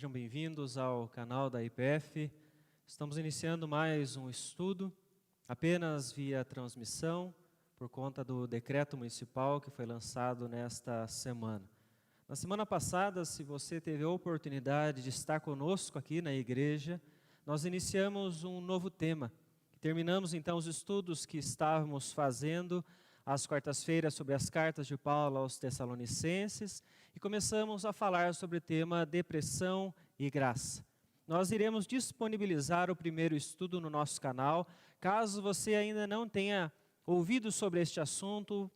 Sejam bem-vindos ao canal da IPF. Estamos iniciando mais um estudo, apenas via transmissão, por conta do decreto municipal que foi lançado nesta semana. Na semana passada, se você teve a oportunidade de estar conosco aqui na igreja, nós iniciamos um novo tema. Terminamos então os estudos que estávamos fazendo às quartas-feiras sobre as cartas de Paulo aos Tessalonicenses e começamos a falar sobre o tema depressão e graça. Nós iremos disponibilizar o primeiro estudo no nosso canal. Caso você ainda não tenha ouvido sobre este assunto,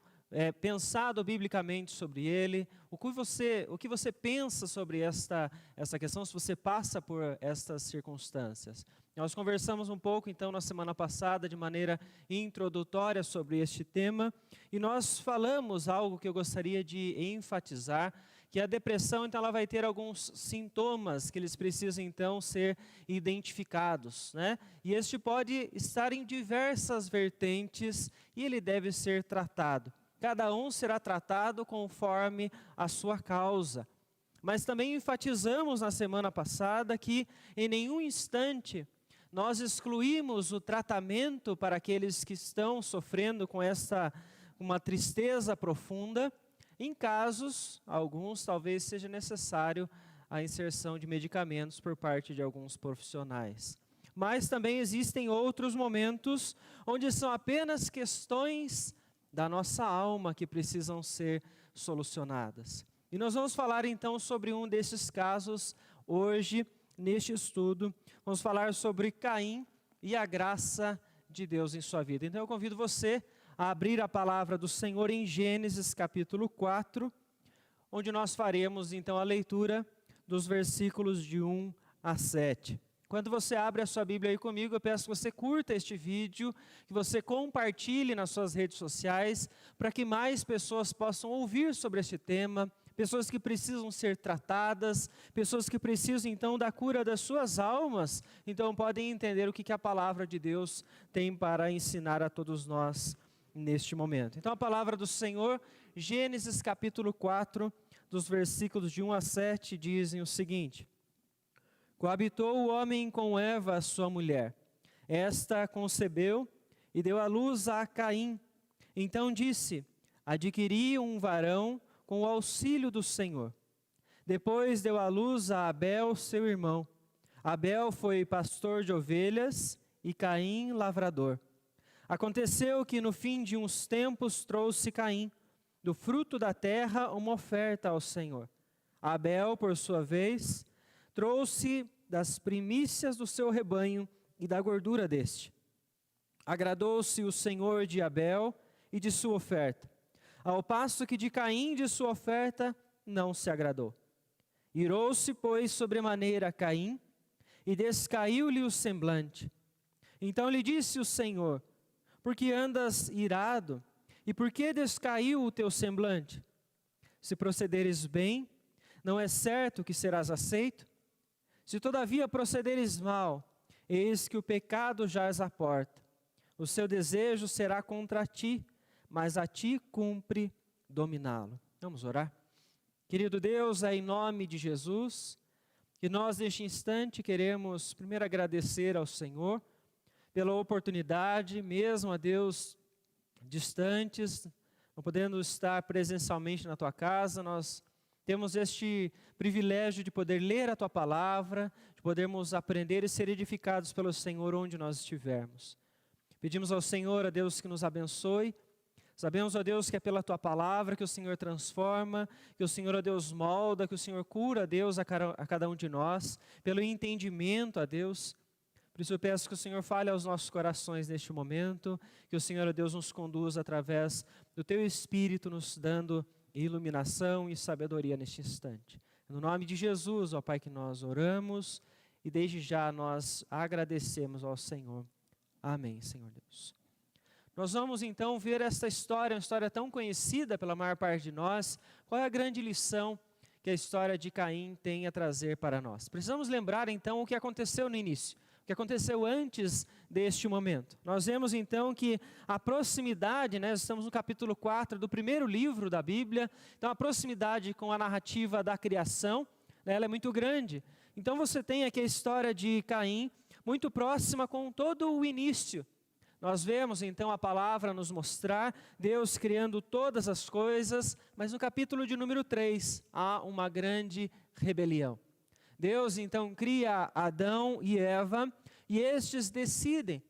pensado biblicamente sobre ele, o que você pensa sobre essa questão, se você passa por estas circunstâncias. Nós conversamos um pouco então na semana passada de maneira introdutória sobre este tema e nós falamos algo que eu gostaria de enfatizar, que a depressão então ela vai ter alguns sintomas que eles precisam então ser identificados, né? E este pode estar em diversas vertentes e ele deve ser tratado. Cada um será tratado conforme a sua causa. Mas também enfatizamos na semana passada que em nenhum instante nós excluímos o tratamento para aqueles que estão sofrendo com uma tristeza profunda. Em casos, alguns, talvez seja necessário a inserção de medicamentos por parte de alguns profissionais. Mas também existem outros momentos onde são apenas questões da nossa alma que precisam ser solucionadas. E nós vamos falar então sobre um desses casos hoje, neste estudo. Vamos falar sobre Caim e a graça de Deus em sua vida. Então eu convido você a abrir a palavra do Senhor em Gênesis capítulo 4, onde nós faremos então a leitura dos versículos de 1 a 7. Quando você abre a sua Bíblia aí comigo, eu peço que você curta este vídeo, que você compartilhe nas suas redes sociais, para que mais pessoas possam ouvir sobre este tema, pessoas que precisam ser tratadas, pessoas que precisam então da cura das suas almas, então podem entender o que a palavra de Deus tem para ensinar a todos nós neste momento. Então a palavra do Senhor, Gênesis capítulo 4, dos versículos de 1 a 7, dizem o seguinte: Coabitou o homem com Eva, sua mulher. Esta concebeu e deu à luz a Caim. Então disse: adquiri um varão com o auxílio do Senhor. Depois deu à luz a Abel, seu irmão. Abel foi pastor de ovelhas e Caim lavrador. Aconteceu que no fim de uns tempos trouxe Caim, do fruto da terra, uma oferta ao Senhor. Abel, por sua vez, trouxe das primícias do seu rebanho e da gordura deste. Agradou-se o Senhor de Abel e de sua oferta, ao passo que de Caim de sua oferta não se agradou. Irou-se, pois, sobremaneira Caim, e descaiu-lhe o semblante. Então lhe disse o Senhor: por que andas irado, e por que descaiu o teu semblante? Se procederes bem, não é certo que serás aceito? Se todavia procederes mal, eis que o pecado jaz à porta. O seu desejo será contra ti, mas a ti cumpre dominá-lo. Vamos orar? Querido Deus, é em nome de Jesus que nós neste instante queremos primeiro agradecer ao Senhor pela oportunidade, mesmo a Deus distantes, não podendo estar presencialmente na tua casa, nós temos este privilégio de poder ler a Tua Palavra, de podermos aprender e ser edificados pelo Senhor onde nós estivermos. Pedimos ao Senhor, a Deus, que nos abençoe. Sabemos, ó Deus, que é pela Tua Palavra que o Senhor transforma, que o Senhor, ó Deus, molda, que o Senhor cura, ó Deus, a cada um de nós, pelo entendimento, ó Deus. Por isso eu peço que o Senhor fale aos nossos corações neste momento, que o Senhor, ó Deus, nos conduza através do Teu Espírito, nos dando iluminação e sabedoria neste instante. No nome de Jesus, ó Pai, que nós oramos e desde já nós agradecemos ao Senhor. Amém, Senhor Deus. Nós vamos então ver esta história, uma história tão conhecida pela maior parte de nós. Qual é a grande lição que a história de Caim tem a trazer para nós? Precisamos lembrar então o que aconteceu no início. O que aconteceu antes deste momento. Nós vemos então que a proximidade, nós estamos no capítulo 4 do primeiro livro da Bíblia, então a proximidade com a narrativa da criação, ela é muito grande. Então você tem aqui a história de Caim, muito próxima com todo o início. Nós vemos então a palavra nos mostrar Deus criando todas as coisas, mas no capítulo de número 3 há uma grande rebelião. Deus então cria Adão e Eva e estes decidem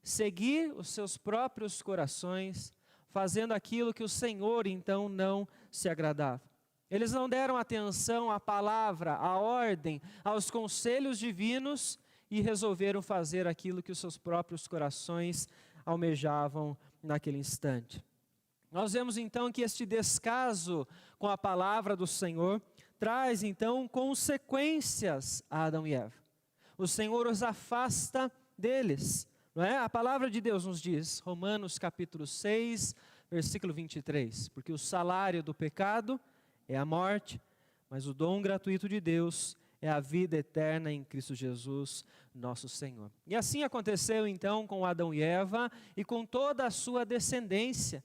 seguir os seus próprios corações, fazendo aquilo que o Senhor então não se agradava. Eles não deram atenção à palavra, à ordem, aos conselhos divinos e resolveram fazer aquilo que os seus próprios corações almejavam naquele instante. Nós vemos então que este descaso com a palavra do Senhor traz então consequências a Adão e Eva. O Senhor os afasta deles, não é? A palavra de Deus nos diz, Romanos capítulo 6, versículo 23, porque o salário do pecado é a morte, mas o dom gratuito de Deus é a vida eterna em Cristo Jesus, nosso Senhor. E assim aconteceu então com Adão e Eva e com toda a sua descendência.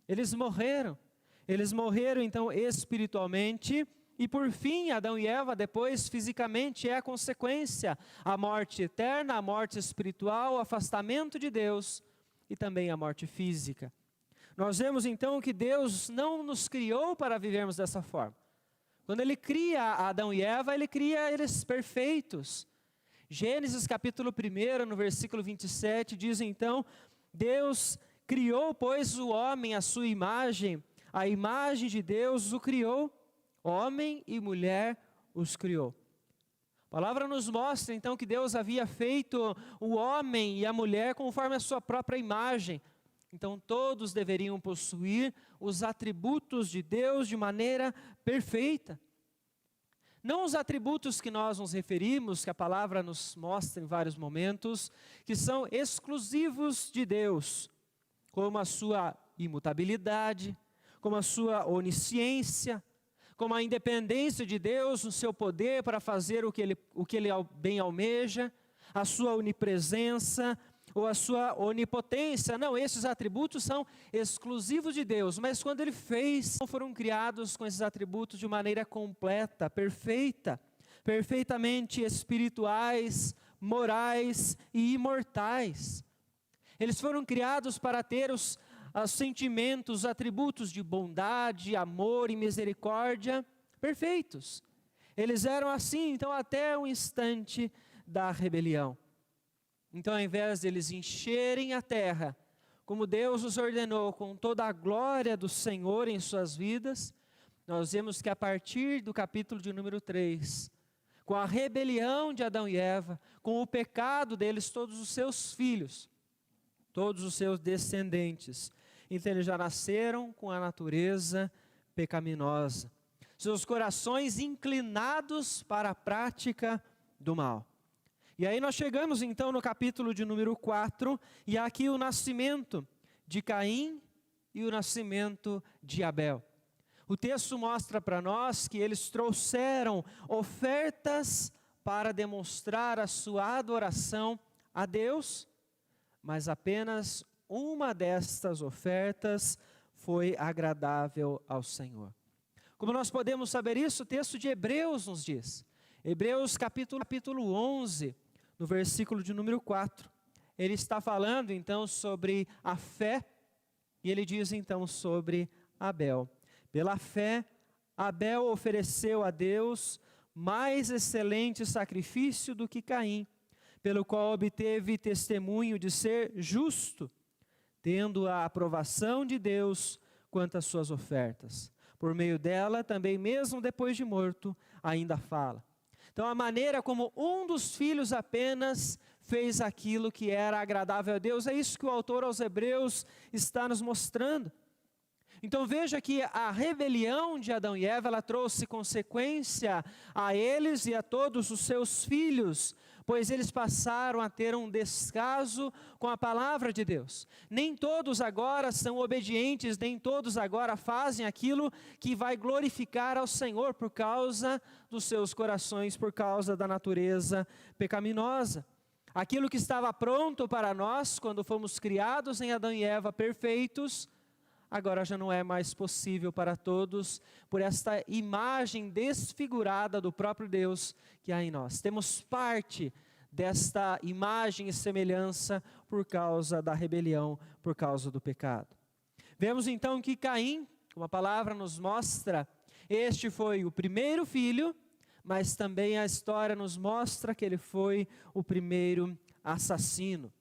Eles morreram então espiritualmente e por fim Adão e Eva depois fisicamente é a consequência, a morte eterna, a morte espiritual, o afastamento de Deus e também a morte física. Nós vemos então que Deus não nos criou para vivermos dessa forma. Quando Ele cria Adão e Eva, Ele cria eles perfeitos. Gênesis capítulo 1, no versículo 27, diz então, Deus criou, pois, o homem à sua imagem, a imagem de Deus o criou, homem e mulher os criou. A palavra nos mostra então que Deus havia feito o homem e a mulher conforme a sua própria imagem. Então todos deveriam possuir os atributos de Deus de maneira perfeita. Não os atributos que nós nos referimos, que a palavra nos mostra em vários momentos, que são exclusivos de Deus, como a sua imutabilidade, como a sua onisciência, como a independência de Deus no seu poder para fazer o que ele bem almeja, a sua onipresença, ou a sua onipotência. Não, esses atributos são exclusivos de Deus, mas quando Ele fez, foram criados com esses atributos de maneira completa, perfeita, perfeitamente espirituais, morais e imortais. Eles foram criados para ter os sentimentos, os atributos de bondade, amor e misericórdia perfeitos. Eles eram assim, então, até o instante da rebelião. Então, ao invés de eles encherem a terra, como Deus os ordenou, com toda a glória do Senhor em suas vidas, nós vemos que a partir do capítulo de número 3, com a rebelião de Adão e Eva, com o pecado deles, todos os seus filhos, todos os seus descendentes, então eles já nasceram com a natureza pecaminosa, seus corações inclinados para a prática do mal. E aí nós chegamos então no capítulo de número 4, e aqui o nascimento de Caim e o nascimento de Abel. O texto mostra para nós que eles trouxeram ofertas para demonstrar a sua adoração a Deus, mas apenas uma destas ofertas foi agradável ao Senhor. Como nós podemos saber isso? O texto de Hebreus nos diz. Hebreus capítulo 11, no versículo de número 4, ele está falando então sobre a fé, e ele diz então sobre Abel. Pela fé, Abel ofereceu a Deus mais excelente sacrifício do que Caim, pelo qual obteve testemunho de ser justo, tendo a aprovação de Deus quanto às suas ofertas. Por meio dela, também mesmo depois de morto, ainda fala. Então, a maneira como um dos filhos apenas fez aquilo que era agradável a Deus, é isso que o autor aos Hebreus está nos mostrando. Então, veja que a rebelião de Adão e Eva, ela trouxe consequência a eles e a todos os seus filhos, pois eles passaram a ter um descaso com a palavra de Deus. Nem todos agora são obedientes, nem todos agora fazem aquilo que vai glorificar ao Senhor por causa dos seus corações, por causa da natureza pecaminosa. Aquilo que estava pronto para nós, quando fomos criados em Adão e Eva perfeitos, agora já não é mais possível para todos, por esta imagem desfigurada do próprio Deus que há em nós. Temos parte desta imagem e semelhança por causa da rebelião, por causa do pecado. Vemos então que Caim, como a palavra nos mostra, este foi o primeiro filho, mas também a história nos mostra que ele foi o primeiro assassino.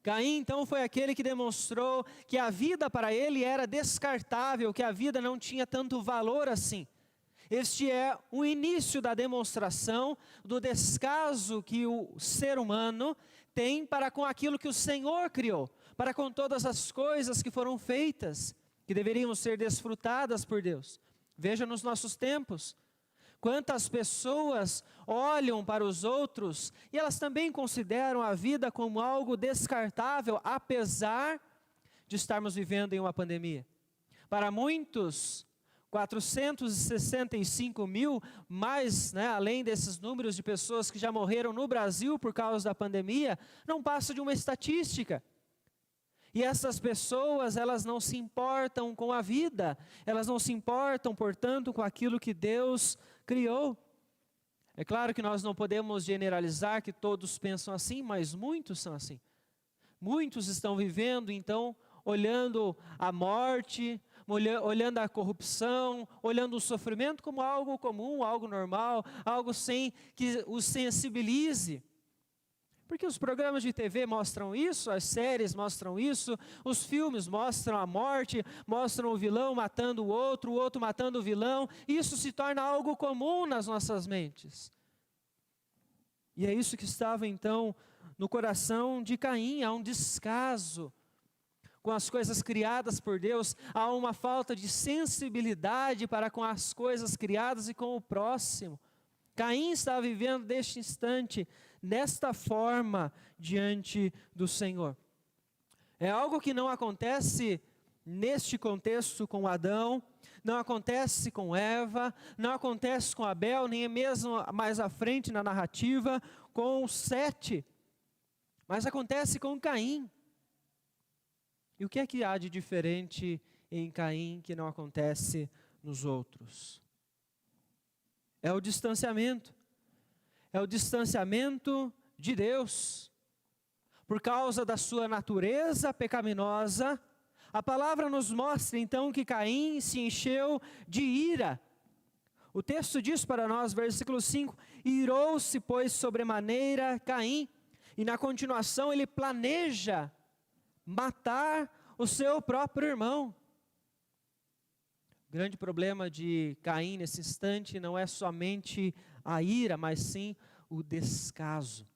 Caim então foi aquele que demonstrou que a vida para ele era descartável, que a vida não tinha tanto valor assim. Este é o início da demonstração do descaso que o ser humano tem para com aquilo que o Senhor criou, para com todas as coisas que foram feitas, que deveriam ser desfrutadas por Deus. Veja nos nossos tempos, quantas pessoas olham para os outros e elas também consideram a vida como algo descartável, apesar de estarmos vivendo em uma pandemia. Para muitos, 465 mil, mais, além desses números de pessoas que já morreram no Brasil por causa da pandemia, não passa de uma estatística. E essas pessoas, elas não se importam com a vida, elas não se importam, portanto, com aquilo que Deus criou. É claro que nós não podemos generalizar que todos pensam assim, mas muitos são assim. Muitos estão vivendo, então, olhando a morte, olhando a corrupção, olhando o sofrimento como algo comum, algo normal, algo sem que os sensibilize. Porque os programas de TV mostram isso, as séries mostram isso, os filmes mostram a morte, mostram o vilão matando o outro matando o vilão. Isso se torna algo comum nas nossas mentes. E é isso que estava então no coração de Caim, há um descaso com as coisas criadas por Deus, há uma falta de sensibilidade para com as coisas criadas e com o próximo. Caim estava vivendo deste instante, desta forma, diante do Senhor. É algo que não acontece neste contexto com Adão, não acontece com Eva, não acontece com Abel, nem mesmo mais à frente na narrativa, com Sete, mas acontece com Caim. E o que é que há de diferente em Caim que não acontece nos outros? É o distanciamento. É o distanciamento de Deus. Por causa da sua natureza pecaminosa, a palavra nos mostra então que Caim se encheu de ira. O texto diz para nós, versículo 5, irou-se, pois, sobremaneira Caim. E na continuação ele planeja matar o seu próprio irmão. O grande problema de Caim nesse instante não é somente a ira, mas sim o descaso.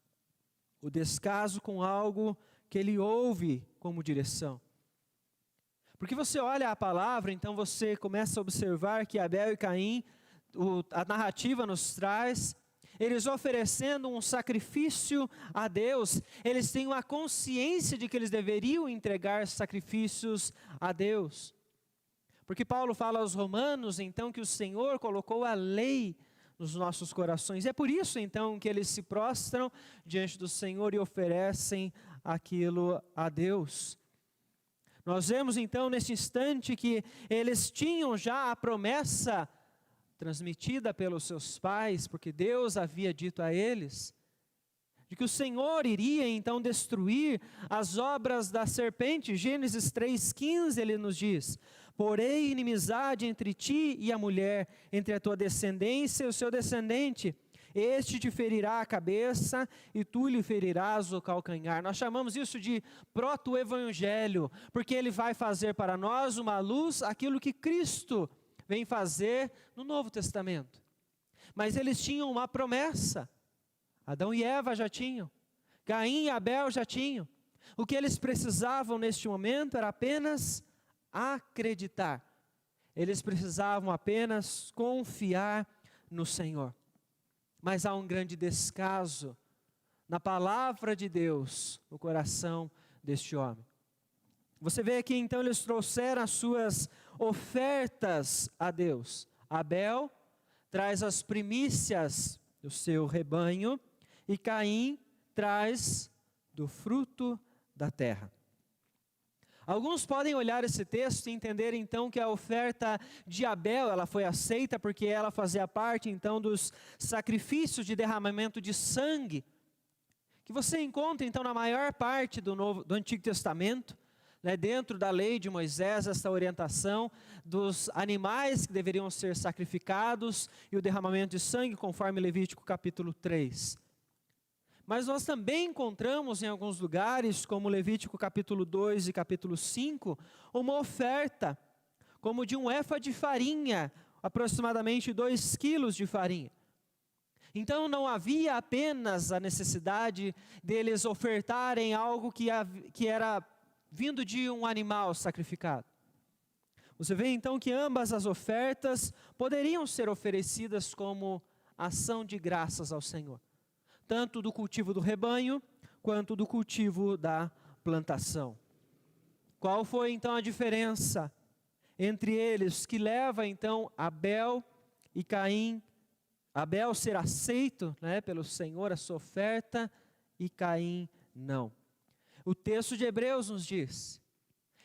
O descaso com algo que ele ouve como direção. Porque você olha a palavra, então você começa a observar que Abel e Caim, a narrativa nos traz, eles oferecendo um sacrifício a Deus, eles têm uma consciência de que eles deveriam entregar sacrifícios a Deus. Porque Paulo fala aos Romanos, então, que o Senhor colocou a lei nos nossos corações. E é por isso, então, que eles se prostram diante do Senhor e oferecem aquilo a Deus. Nós vemos, então, nesse instante que eles tinham já a promessa transmitida pelos seus pais, porque Deus havia dito a eles, de que o Senhor iria então destruir as obras da serpente. Gênesis 3,15 ele nos diz, porém inimizade entre ti e a mulher, entre a tua descendência e o seu descendente, este te ferirá a cabeça e tu lhe ferirás o calcanhar. Nós chamamos isso de proto-evangelho, porque ele vai fazer para nós uma luz, aquilo que Cristo vem fazer no Novo Testamento. Mas eles tinham uma promessa. Adão e Eva já tinham. Caim e Abel já tinham. O que eles precisavam neste momento era apenas acreditar. Eles precisavam apenas confiar no Senhor. Mas há um grande descaso na palavra de Deus no coração deste homem. Você vê aqui então eles trouxeram as suas ofertas a Deus. Abel traz as primícias do seu rebanho e Caim traz do fruto da terra. Alguns podem olhar esse texto e entender então que a oferta de Abel, ela foi aceita porque ela fazia parte então dos sacrifícios de derramamento de sangue, que você encontra então na maior parte do Antigo Testamento, né, dentro da lei de Moisés, essa orientação dos animais que deveriam ser sacrificados e o derramamento de sangue, conforme Levítico capítulo 3. Mas nós também encontramos em alguns lugares, como Levítico capítulo 2 e capítulo 5, uma oferta, como de um éfa de farinha, aproximadamente 2 quilos de farinha. Então não havia apenas a necessidade deles ofertarem algo que era vindo de um animal sacrificado. Você vê então que ambas as ofertas poderiam ser oferecidas como ação de graças ao Senhor, tanto do cultivo do rebanho, quanto do cultivo da plantação. Qual foi então a diferença entre eles, que leva então Abel e Caim, Abel ser aceito, né, pelo Senhor, a sua oferta, e Caim não? O texto de Hebreus nos diz,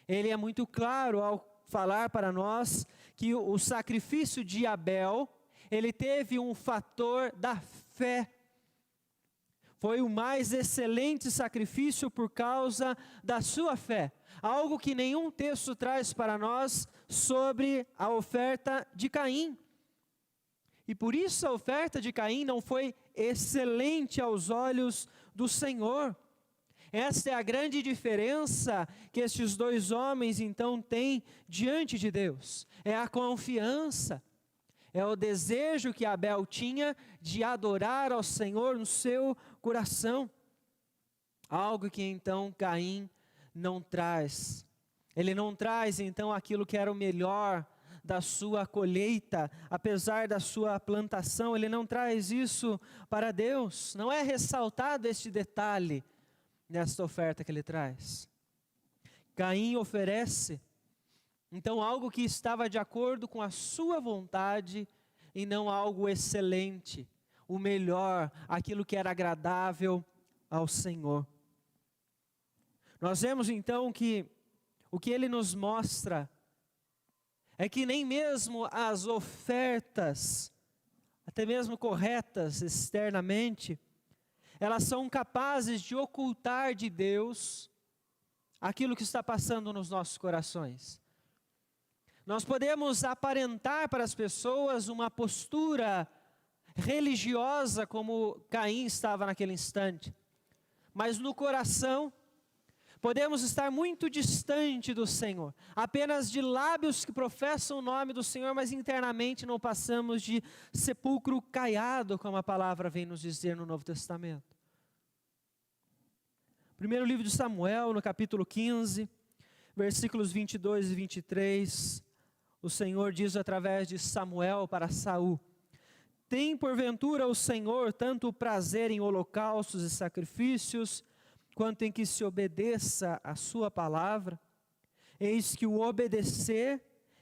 ele é muito claro ao falar para nós que o sacrifício de Abel, ele teve um fator da fé. Foi o mais excelente sacrifício por causa da sua fé. Algo que nenhum texto traz para nós sobre a oferta de Caim. E por isso a oferta de Caim não foi excelente aos olhos do Senhor. Esta é a grande diferença que estes dois homens então têm diante de Deus. É a confiança. É o desejo que Abel tinha de adorar ao Senhor no seu coração. Algo que então Caim não traz. Ele não traz então aquilo que era o melhor da sua colheita, apesar da sua plantação, ele não traz isso para Deus. Não é ressaltado este detalhe nesta oferta que ele traz. Caim oferece então algo que estava de acordo com a sua vontade e não algo excelente, o melhor, aquilo que era agradável ao Senhor. Nós vemos então que o que ele nos mostra é que nem mesmo as ofertas, até mesmo corretas externamente, elas são capazes de ocultar de Deus aquilo que está passando nos nossos corações. Nós podemos aparentar para as pessoas uma postura religiosa como Caim estava naquele instante, mas no coração podemos estar muito distante do Senhor, apenas de lábios que professam o nome do Senhor, mas internamente não passamos de sepulcro caiado, como a palavra vem nos dizer no Novo Testamento. Primeiro livro de Samuel, no capítulo 15, versículos 22 e 23, o Senhor diz através de Samuel para Saul: tem porventura o Senhor tanto prazer em holocaustos e sacrifícios, quanto em que se obedeça a sua palavra? Eis que o obedecer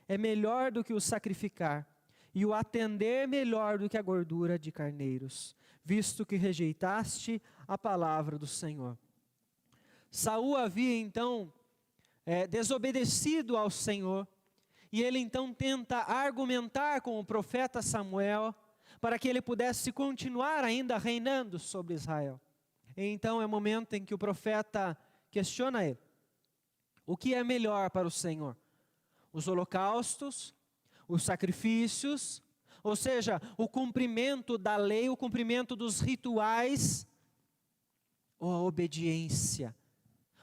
é melhor do que o sacrificar, e o atender melhor do que a gordura de carneiros, visto que rejeitaste a palavra do Senhor. Saul havia então desobedecido ao Senhor, e ele então tenta argumentar com o profeta Samuel, para que ele pudesse continuar ainda reinando sobre Israel. Então é o momento em que o profeta questiona ele: o que é melhor para o Senhor? Os holocaustos, os sacrifícios, ou seja, o cumprimento da lei, o cumprimento dos rituais, ou a obediência,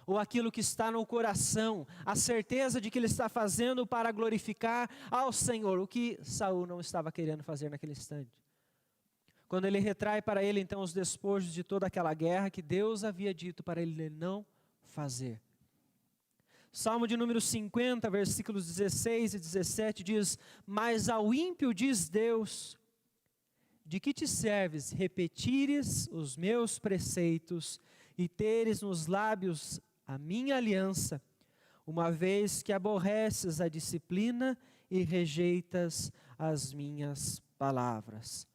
ou aquilo que está no coração, a certeza de que ele está fazendo para glorificar ao Senhor, o que Saul não estava querendo fazer naquele instante. Quando ele retrai para ele então os despojos de toda aquela guerra que Deus havia dito para ele não fazer. Salmo de número 50, versículos 16 e 17 diz: mas ao ímpio diz Deus: de que te serves repetires os meus preceitos e teres nos lábios a minha aliança, uma vez que aborreces a disciplina e rejeitas as minhas palavras?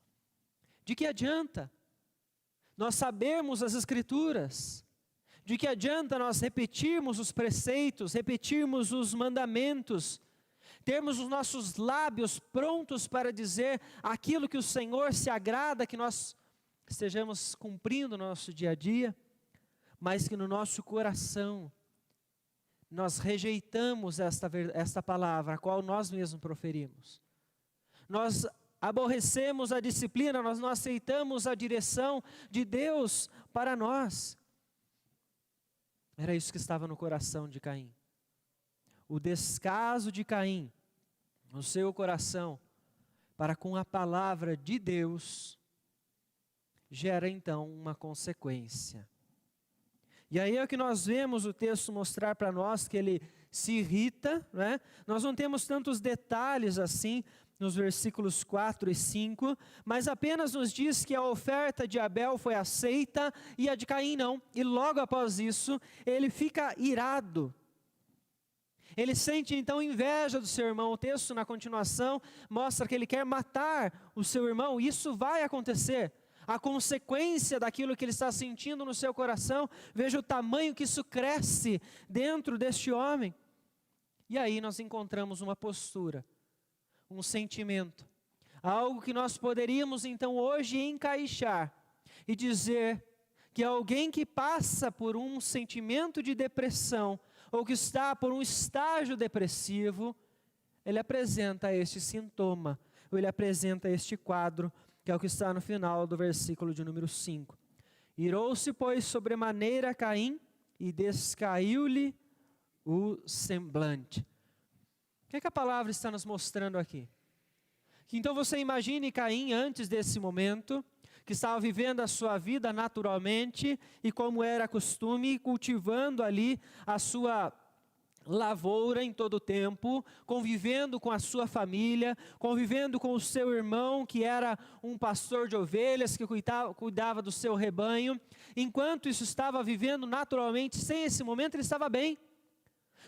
De que adianta nós sabermos as Escrituras? de que adianta nós repetirmos os preceitos, repetirmos os mandamentos, termos os nossos lábios prontos para dizer aquilo que o Senhor se agrada que nós estejamos cumprindo no nosso dia a dia, mas que no nosso coração nós rejeitamos esta palavra, a qual nós mesmos proferimos. Nós aborrecemos a disciplina, nós não aceitamos a direção de Deus para nós. Era isso que estava no coração de Caim. O descaso de Caim no seu coração para com a palavra de Deus gera então uma consequência. E aí é o que nós vemos o texto mostrar para nós, que ele se irrita, né? Nós não temos tantos detalhes assim nos versículos 4 e 5, mas apenas nos diz que a oferta de Abel foi aceita e a de Caim não. E logo após isso, ele fica irado. Ele sente então inveja do seu irmão. O texto na continuação mostra que ele quer matar o seu irmão. Isso vai acontecer. A consequência daquilo que ele está sentindo no seu coração, veja o tamanho que isso cresce dentro deste homem. E aí nós encontramos uma postura, um sentimento, algo que nós poderíamos então hoje encaixar e dizer que alguém que passa por um sentimento de depressão, ou que está por um estágio depressivo, ele apresenta este sintoma, ou ele apresenta este quadro, que é o que está no final do versículo de número 5. Irou-se, pois, sobremaneira Caim, e descaiu-lhe o semblante. O que é que a palavra está nos mostrando aqui? Que então você imagine Caim antes desse momento, que estava vivendo a sua vida naturalmente, e como era costume, cultivando ali a sua lavoura em todo o tempo, convivendo com a sua família, convivendo com o seu irmão, que era um pastor de ovelhas, que cuidava do seu rebanho. Enquanto isso estava vivendo naturalmente, sem esse momento, ele estava bem.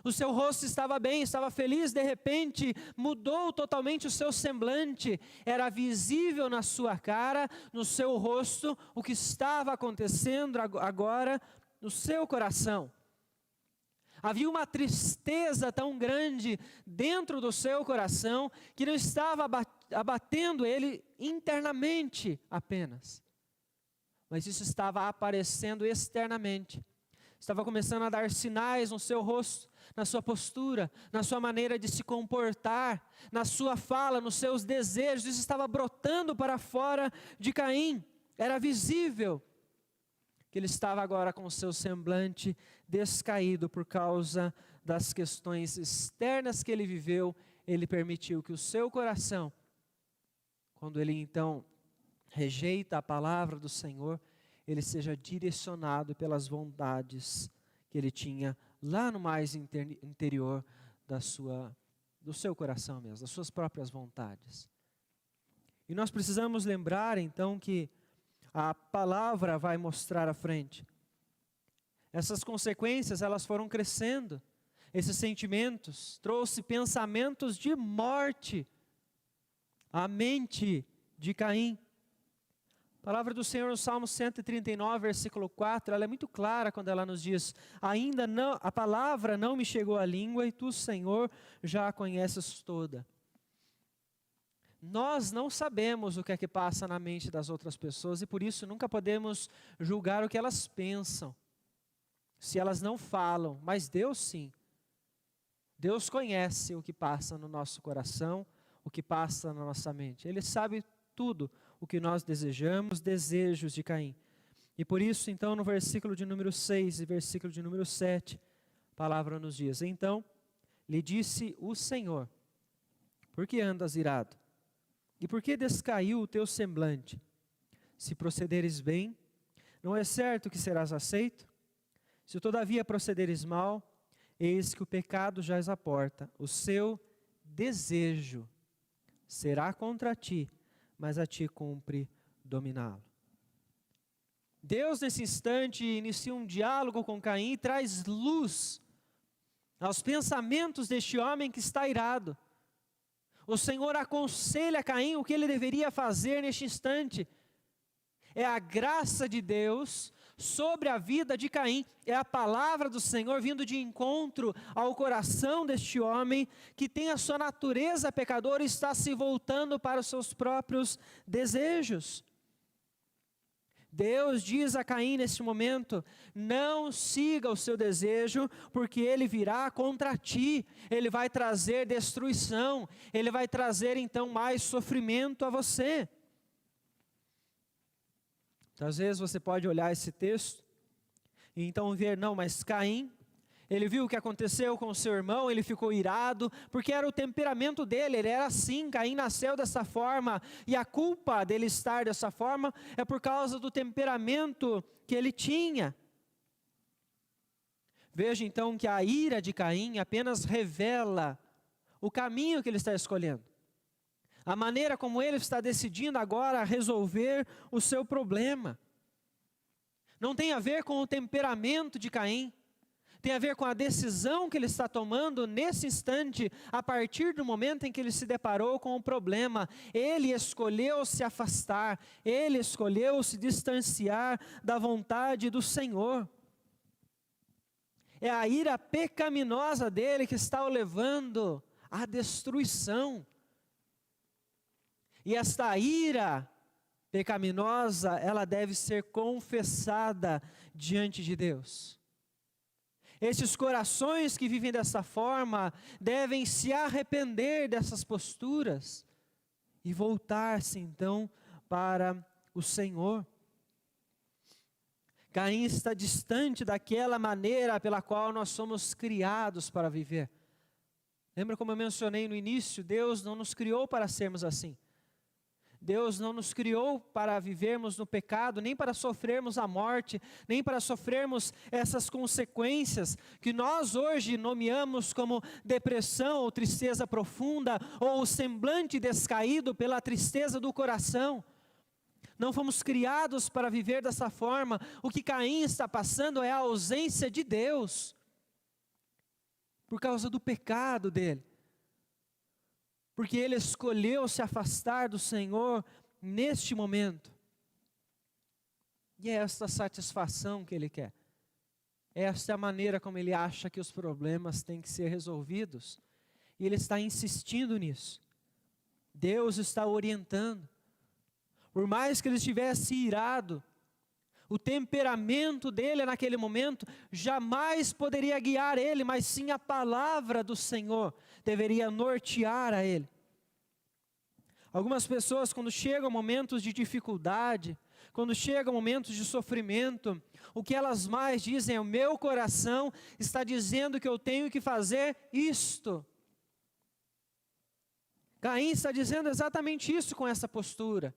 O seu rosto estava bem, estava feliz. De repente, mudou totalmente o seu semblante. Era visível na sua cara, no seu rosto, o que estava acontecendo agora no seu coração. Havia uma tristeza tão grande dentro do seu coração, que não estava abatendo ele internamente apenas, mas isso estava aparecendo externamente. Estava começando a dar sinais no seu rosto, na sua postura, na sua maneira de se comportar, na sua fala, nos seus desejos. Isso estava brotando para fora de Caim. Era visível que ele estava agora com o seu semblante descaído por causa das questões externas que ele viveu. Ele permitiu que o seu coração, quando ele então rejeita a palavra do Senhor, ele seja direcionado pelas vontades que ele tinha lá no mais interior do seu coração mesmo, das suas próprias vontades. E nós precisamos lembrar então que a palavra vai mostrar à frente. Essas consequências, elas foram crescendo. Esses sentimentos trouxe pensamentos de morte à mente de Caim. A palavra do Senhor no Salmo 139, versículo 4, ela é muito clara quando ela nos diz: ainda não, a palavra não me chegou à língua, e tu, Senhor, já a conheces toda. Nós não sabemos o que é que passa na mente das outras pessoas, e por isso nunca podemos julgar o que elas pensam, se elas não falam, mas Deus sim. Deus conhece o que passa no nosso coração, o que passa na nossa mente. Ele sabe tudo o que nós desejamos, desejos de Caim. E por isso, então, no versículo de número 6 e versículo de número 7, a palavra nos diz: então lhe disse o Senhor: por que andas irado? E por que descaiu o teu semblante? Se procederes bem, não é certo que serás aceito? Se todavia procederes mal, eis que o pecado jaz à porta. O seu desejo será contra ti, mas a ti cumpre dominá-lo. Deus, nesse instante, inicia um diálogo com Caim e traz luz aos pensamentos deste homem que está irado. O Senhor aconselha Caim o que ele deveria fazer neste instante. É a graça de Deus sobre a vida de Caim. É a palavra do Senhor vindo de encontro ao coração deste homem que tem a sua natureza pecadora e está se voltando para os seus próprios desejos. Deus diz a Caim neste momento: não siga o seu desejo, porque ele virá contra ti, ele vai trazer destruição, ele vai trazer então mais sofrimento a você. Então, às vezes você pode olhar esse texto e então ver, não, mas Caim, ele viu o que aconteceu com o seu irmão, ele ficou irado, porque era o temperamento dele, ele era assim, Caim nasceu dessa forma, e a culpa dele estar dessa forma é por causa do temperamento que ele tinha. Veja então que a ira de Caim apenas revela o caminho que ele está escolhendo, a maneira como ele está decidindo agora resolver o seu problema. Não tem a ver com o temperamento de Caim, tem a ver com a decisão que ele está tomando nesse instante, a partir do momento em que ele se deparou com o problema. Ele escolheu se afastar, ele escolheu se distanciar da vontade do Senhor. É a ira pecaminosa dele que está o levando à destruição. E esta ira pecaminosa, ela deve ser confessada diante de Deus. Esses corações que vivem dessa forma devem se arrepender dessas posturas e voltar-se então para o Senhor. Caim está distante daquela maneira pela qual nós somos criados para viver. Lembra como eu mencionei no início? Deus não nos criou para sermos assim. Deus não nos criou para vivermos no pecado, nem para sofrermos a morte, nem para sofrermos essas consequências que nós hoje nomeamos como depressão ou tristeza profunda, ou o semblante descaído pela tristeza do coração. Não fomos criados para viver dessa forma. O que Caim está passando é a ausência de Deus, por causa do pecado dele. Porque ele escolheu se afastar do Senhor neste momento. E é esta satisfação que ele quer. Esta é a maneira como ele acha que os problemas têm que ser resolvidos. E ele está insistindo nisso. Deus está orientando. Por mais que ele estivesse irado, o temperamento dele naquele momento jamais poderia guiar ele, mas sim a palavra do Senhor deveria nortear a ele. Algumas pessoas, quando chegam momentos de dificuldade, quando chegam momentos de sofrimento, o que elas mais dizem é: o meu coração está dizendo que eu tenho que fazer isto. Caim está dizendo exatamente isso com essa postura.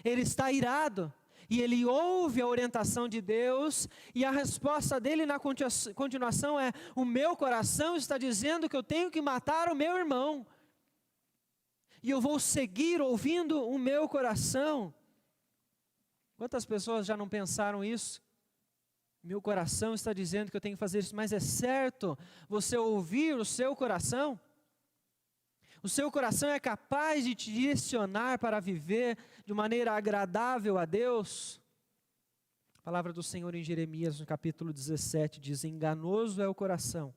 Ele está irado. E ele ouve a orientação de Deus, e a resposta dele na continuação é: o meu coração está dizendo que eu tenho que matar o meu irmão. E eu vou seguir ouvindo o meu coração. Quantas pessoas já não pensaram isso? Meu coração está dizendo que eu tenho que fazer isso, mas é certo você ouvir o seu coração? O seu coração é capaz de te direcionar para viver de maneira agradável a Deus? A palavra do Senhor em Jeremias, no capítulo 17, diz: enganoso é o coração,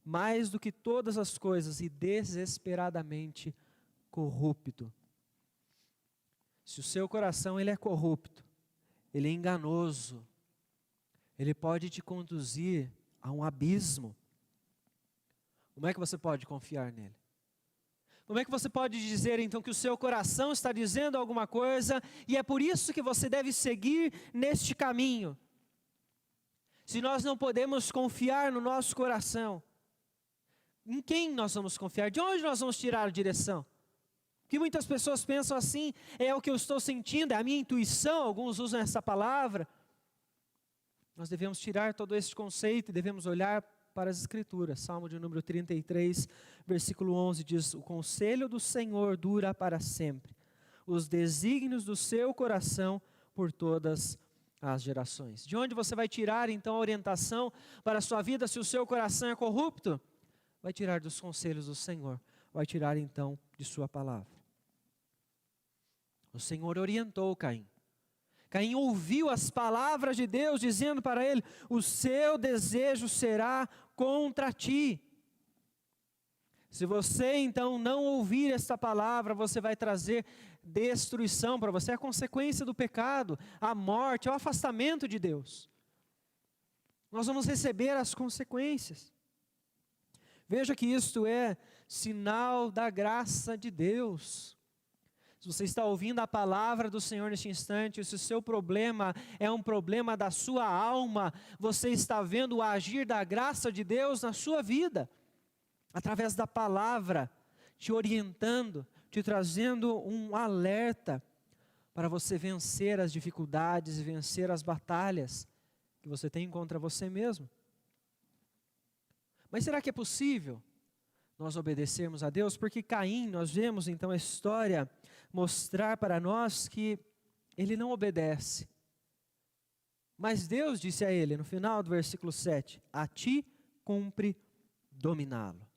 mais do que todas as coisas, e desesperadamente corrupto. Se o seu coração ele é corrupto, ele é enganoso, ele pode te conduzir a um abismo. Como é que você pode confiar nele? Como é que você pode dizer então que o seu coração está dizendo alguma coisa e é por isso que você deve seguir neste caminho? Se nós não podemos confiar no nosso coração, em quem nós vamos confiar? De onde nós vamos tirar a direção? Que muitas pessoas pensam assim: é o que eu estou sentindo, é a minha intuição. Alguns usam essa palavra. Nós devemos tirar todo esse conceito e devemos olhar para as Escrituras. Salmo de número 33, versículo 11 diz: o conselho do Senhor dura para sempre, os desígnios do seu coração por todas as gerações. De onde você vai tirar então a orientação para a sua vida se o seu coração é corrupto? Vai tirar dos conselhos do Senhor, vai tirar então de sua palavra. O Senhor orientou Caim. Caim ouviu as palavras de Deus dizendo para ele: o seu desejo será contra ti. Se você então não ouvir esta palavra, você vai trazer destruição para você, a consequência do pecado, a morte, o afastamento de Deus. Nós vamos receber as consequências. Veja que isto é sinal da graça de Deus. Se você está ouvindo a palavra do Senhor neste instante, se o seu problema é um problema da sua alma, você está vendo o agir da graça de Deus na sua vida, através da palavra, te orientando, te trazendo um alerta para você vencer as dificuldades e vencer as batalhas que você tem contra você mesmo. Mas será que é possível nós obedecermos a Deus? Porque Caim, nós vemos então a história mostrar para nós que ele não obedece. Mas Deus disse a ele, no final do versículo 7, a ti cumpre dominá-lo.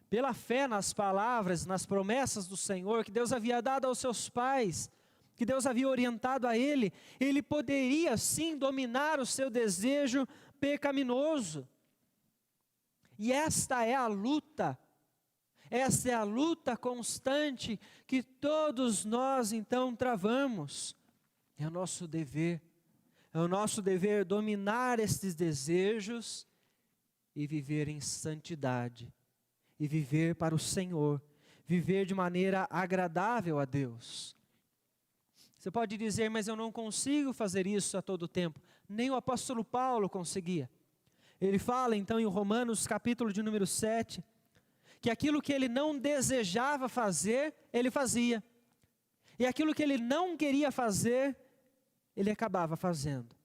Pela fé nas palavras, nas promessas do Senhor, que Deus havia dado aos seus pais, que Deus havia orientado a ele, ele poderia sim dominar o seu desejo pecaminoso. E esta é a luta constante que todos nós então travamos. É o nosso dever dominar estes desejos e viver em santidade, e viver para o Senhor, viver de maneira agradável a Deus. Você pode dizer, mas eu não consigo fazer isso a todo tempo. Nem o apóstolo Paulo conseguia. Ele fala então em Romanos capítulo de número 7, que aquilo que ele não desejava fazer, ele fazia. E aquilo que ele não queria fazer, ele acabava fazendo.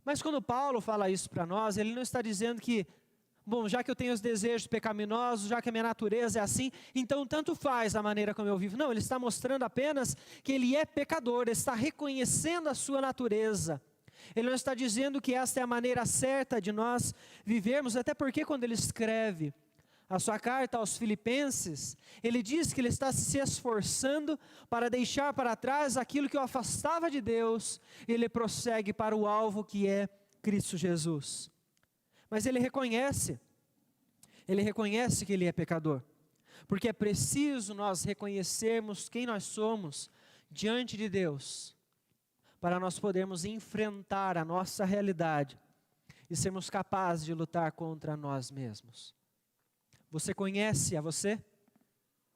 Mas quando Paulo fala isso para nós, ele não está dizendo que, bom, já que eu tenho os desejos pecaminosos, já que a minha natureza é assim, então tanto faz a maneira como eu vivo. Não, ele está mostrando apenas que ele é pecador, ele está reconhecendo a sua natureza. Ele não está dizendo que esta é a maneira certa de nós vivermos, até porque quando ele escreve a sua carta aos Filipenses, ele diz que ele está se esforçando para deixar para trás aquilo que o afastava de Deus, ele prossegue para o alvo que é Cristo Jesus. Mas ele reconhece que ele é pecador, porque é preciso nós reconhecermos quem nós somos diante de Deus, para nós podermos enfrentar a nossa realidade e sermos capazes de lutar contra nós mesmos. Você conhece a você?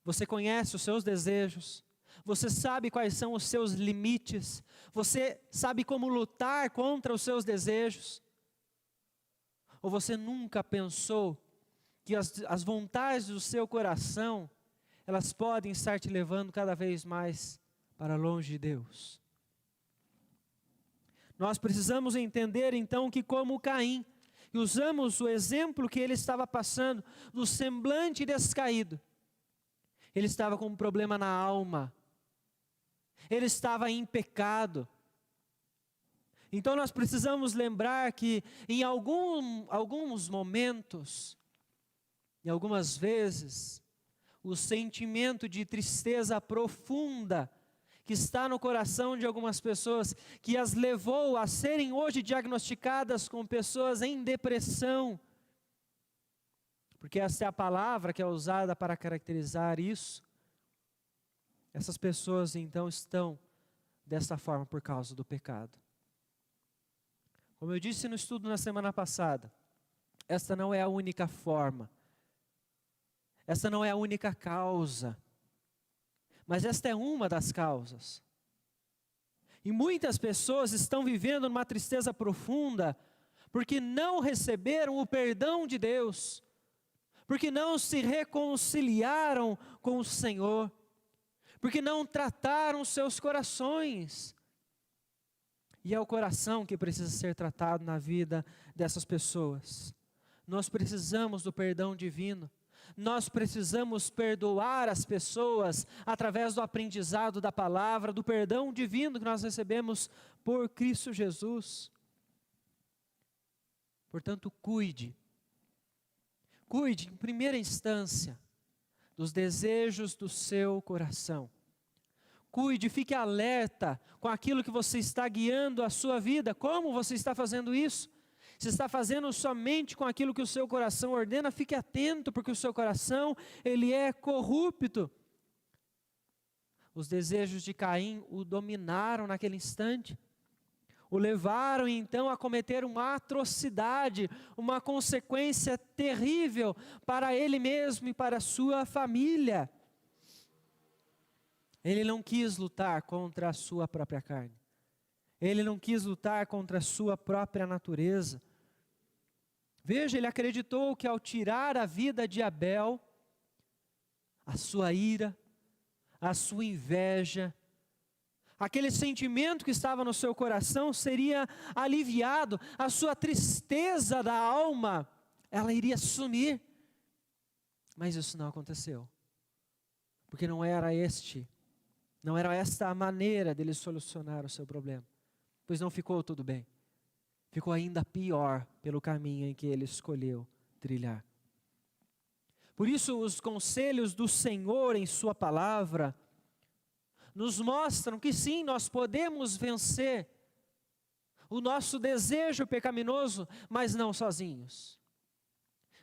Você conhece os seus desejos? Você sabe quais são os seus limites? Você sabe como lutar contra os seus desejos? Ou você nunca pensou que as vontades do seu coração, elas podem estar te levando cada vez mais para longe de Deus? Nós precisamos entender então que, como Caim, e usamos o exemplo que ele estava passando, do semblante descaído, ele estava com um problema na alma, ele estava em pecado. Então nós precisamos lembrar que em alguns momentos, e algumas vezes, o sentimento de tristeza profunda que está no coração de algumas pessoas, que as levou a serem hoje diagnosticadas como pessoas em depressão, porque essa é a palavra que é usada para caracterizar isso. Essas pessoas então estão dessa forma por causa do pecado. Como eu disse no estudo na semana passada, esta não é a única forma, esta não é a única causa, mas esta é uma das causas. E muitas pessoas estão vivendo numa tristeza profunda, porque não receberam o perdão de Deus, porque não se reconciliaram com o Senhor, porque não trataram seus corações. E é o coração que precisa ser tratado na vida dessas pessoas. Nós precisamos do perdão divino. Nós precisamos perdoar as pessoas através do aprendizado da palavra, do perdão divino que nós recebemos por Cristo Jesus. Portanto, cuide em primeira instância dos desejos do seu coração. Cuide, fique alerta com aquilo que você está guiando a sua vida. Como você está fazendo isso? Se está fazendo somente com aquilo que o seu coração ordena, fique atento, porque o seu coração, ele é corrupto. Os desejos de Caim o dominaram naquele instante. O levaram então a cometer uma atrocidade, uma consequência terrível para ele mesmo e para a sua família. Ele não quis lutar contra a sua própria carne. Ele não quis lutar contra a sua própria natureza. Veja, ele acreditou que ao tirar a vida de Abel, a sua ira, a sua inveja, aquele sentimento que estava no seu coração seria aliviado, a sua tristeza da alma, ela iria sumir. Mas isso não aconteceu, porque não era esta a maneira dele solucionar o seu problema, pois não ficou tudo bem, ficou ainda pior pelo caminho em que ele escolheu trilhar. Por isso, os conselhos do Senhor em sua palavra nos mostram que sim, nós podemos vencer o nosso desejo pecaminoso, mas não sozinhos.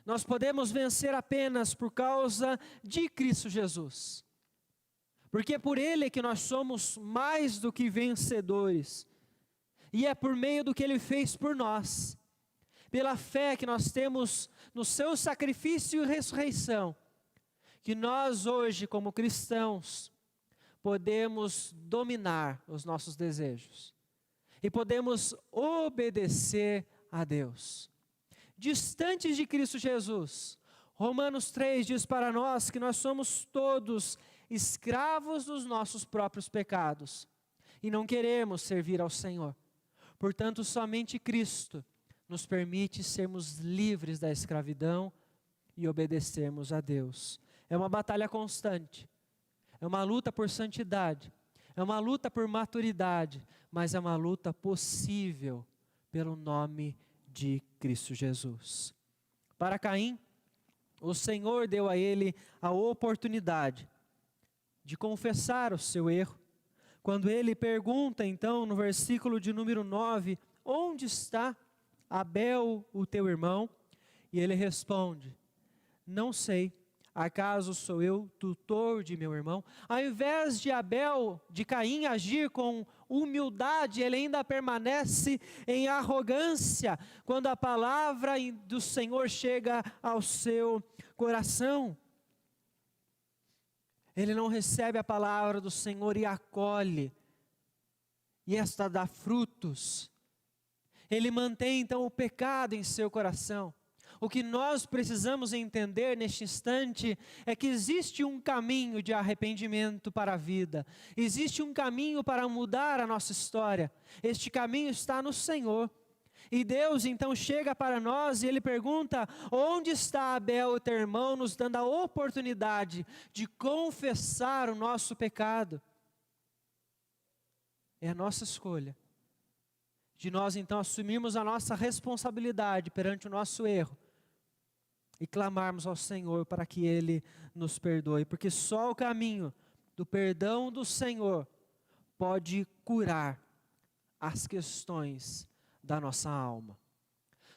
Nós podemos vencer apenas por causa de Cristo Jesus. Porque é por Ele que nós somos mais do que vencedores. E é por meio do que Ele fez por nós. Pela fé que nós temos no seu sacrifício e ressurreição, que nós hoje, como cristãos, podemos dominar os nossos desejos. E podemos obedecer a Deus. Distantes de Cristo Jesus, Romanos 3 diz para nós que nós somos todos escravos dos nossos próprios pecados. E não queremos servir ao Senhor. Portanto, somente Cristo nos permite sermos livres da escravidão e obedecermos a Deus. É uma batalha constante, é uma luta por santidade, é uma luta por maturidade, mas é uma luta possível pelo nome de Cristo Jesus. Para Caim, o Senhor deu a ele a oportunidade de confessar o seu erro, quando ele pergunta então no versículo de número 9, onde está Abel, o teu irmão? E ele responde, não sei, acaso sou eu tutor de meu irmão? Ao invés de Caim agir com humildade, ele ainda permanece em arrogância, quando a palavra do Senhor chega ao seu coração. Ele não recebe a palavra do Senhor e acolhe, e esta dá frutos. Ele mantém então o pecado em seu coração. O que nós precisamos entender neste instante é que existe um caminho de arrependimento para a vida. Existe um caminho para mudar a nossa história. Este caminho está no Senhor. E Deus então chega para nós e Ele pergunta, onde está Abel, o teu irmão, nos dando a oportunidade de confessar o nosso pecado. É a nossa escolha. De nós então assumirmos a nossa responsabilidade perante o nosso erro e clamarmos ao Senhor para que Ele nos perdoe, porque só o caminho do perdão do Senhor pode curar as questões da nossa alma.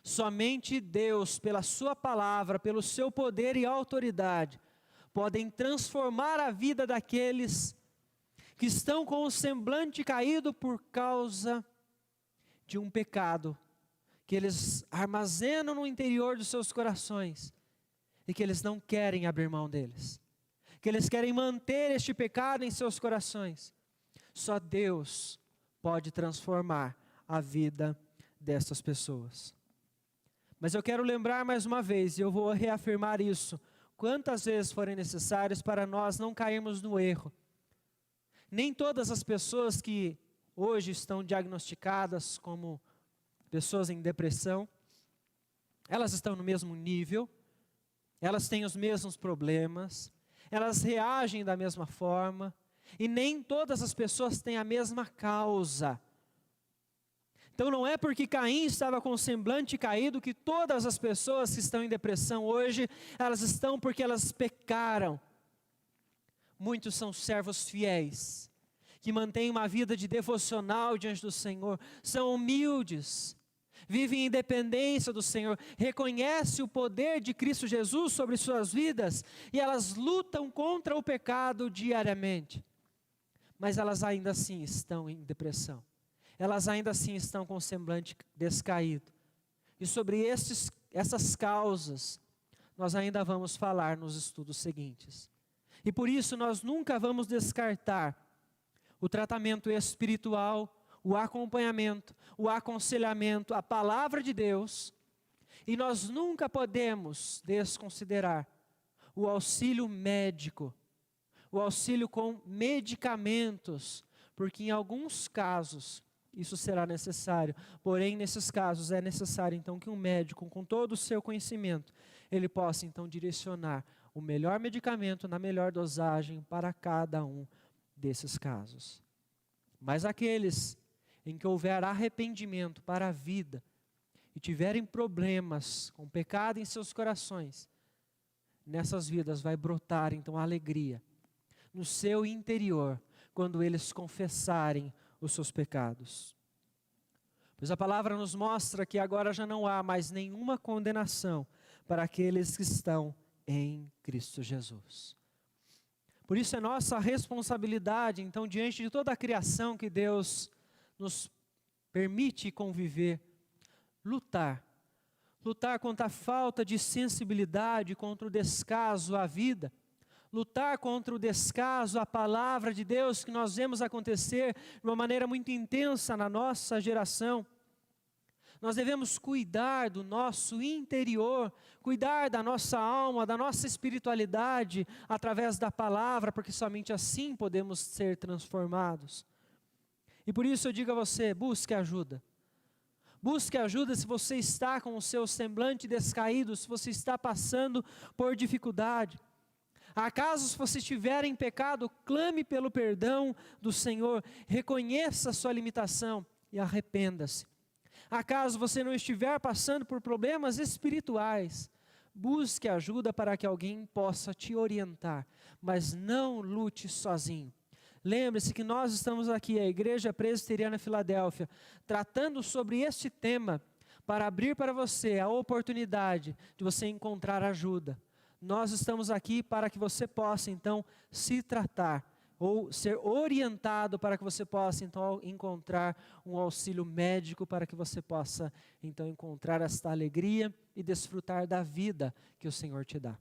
Somente Deus, pela sua palavra, pelo seu poder e autoridade, podem transformar a vida daqueles que estão com o semblante caído por causa de um pecado que eles armazenam no interior dos seus corações e que eles não querem abrir mão deles, que eles querem manter este pecado em seus corações. Só Deus pode transformar a vida dessas pessoas. Mas eu quero lembrar mais uma vez, e eu vou reafirmar isso, quantas vezes forem necessárias para nós não cairmos no erro. Nem todas as pessoas que hoje estão diagnosticadas como pessoas em depressão, elas estão no mesmo nível, elas têm os mesmos problemas, elas reagem da mesma forma, e nem todas as pessoas têm a mesma causa. Então não é porque Caim estava com o semblante caído que todas as pessoas que estão em depressão hoje, elas estão porque elas pecaram. Muitos são servos fiéis, que mantêm uma vida de devocional diante do Senhor, são humildes, vivem em dependência do Senhor, reconhecem o poder de Cristo Jesus sobre suas vidas e elas lutam contra o pecado diariamente. Mas elas ainda assim estão em depressão, elas ainda assim estão com o semblante descaído. E sobre essas causas, nós ainda vamos falar nos estudos seguintes. E por isso nós nunca vamos descartar o tratamento espiritual, o acompanhamento, o aconselhamento, a palavra de Deus, e nós nunca podemos desconsiderar o auxílio médico, o auxílio com medicamentos, porque em alguns casos isso será necessário, porém nesses casos é necessário então que um médico, com todo o seu conhecimento, ele possa então direcionar o melhor medicamento na melhor dosagem para cada um desses casos. Mas aqueles em que houver arrependimento para a vida e tiverem problemas com pecado em seus corações, nessas vidas vai brotar então a alegria no seu interior quando eles confessarem os seus pecados. Pois a palavra nos mostra que agora já não há mais nenhuma condenação para aqueles que estão em Cristo Jesus. Por isso é nossa responsabilidade, então, diante de toda a criação que Deus nos permite conviver, lutar contra a falta de sensibilidade, contra o descaso à vida, lutar contra o descaso à palavra de Deus que nós vemos acontecer de uma maneira muito intensa na nossa geração. Nós devemos cuidar do nosso interior, cuidar da nossa alma, da nossa espiritualidade através da palavra, porque somente assim podemos ser transformados. E por isso eu digo a você, busque ajuda. Busque ajuda se você está com o seu semblante descaído, se você está passando por dificuldade. Acaso se você estiver em pecado, clame pelo perdão do Senhor, reconheça a sua limitação e arrependa-se. Acaso você não estiver passando por problemas espirituais, busque ajuda para que alguém possa te orientar, mas não lute sozinho. Lembre-se que nós estamos aqui, a Igreja Presbiteriana Filadélfia, tratando sobre este tema para abrir para você a oportunidade de você encontrar ajuda. Nós estamos aqui para que você possa então se tratar ou ser orientado para que você possa então encontrar um auxílio médico, para que você possa então encontrar esta alegria e desfrutar da vida que o Senhor te dá.